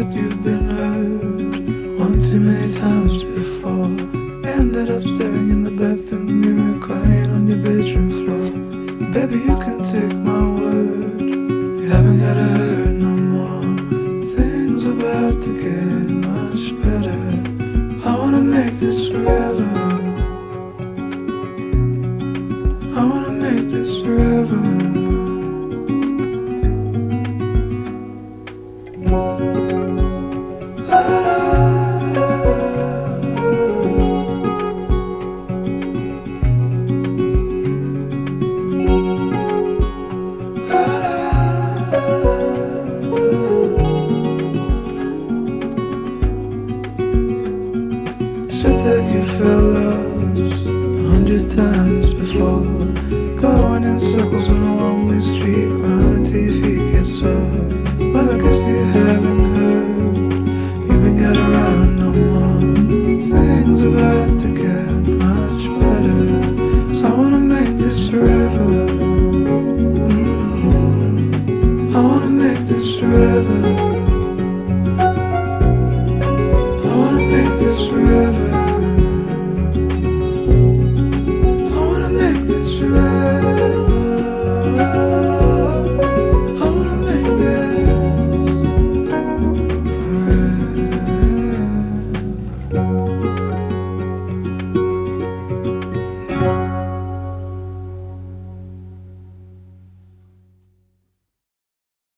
that you've been hurt one too many times before. Ended up staring in the bathroom mirror, crying on your bedroom floor. Baby, you can take my word, you haven't gotta hurt no more. Things about to get much better. I wanna make this forever. I wanna make this forever. Said that you felt lost 100 times before, going in circles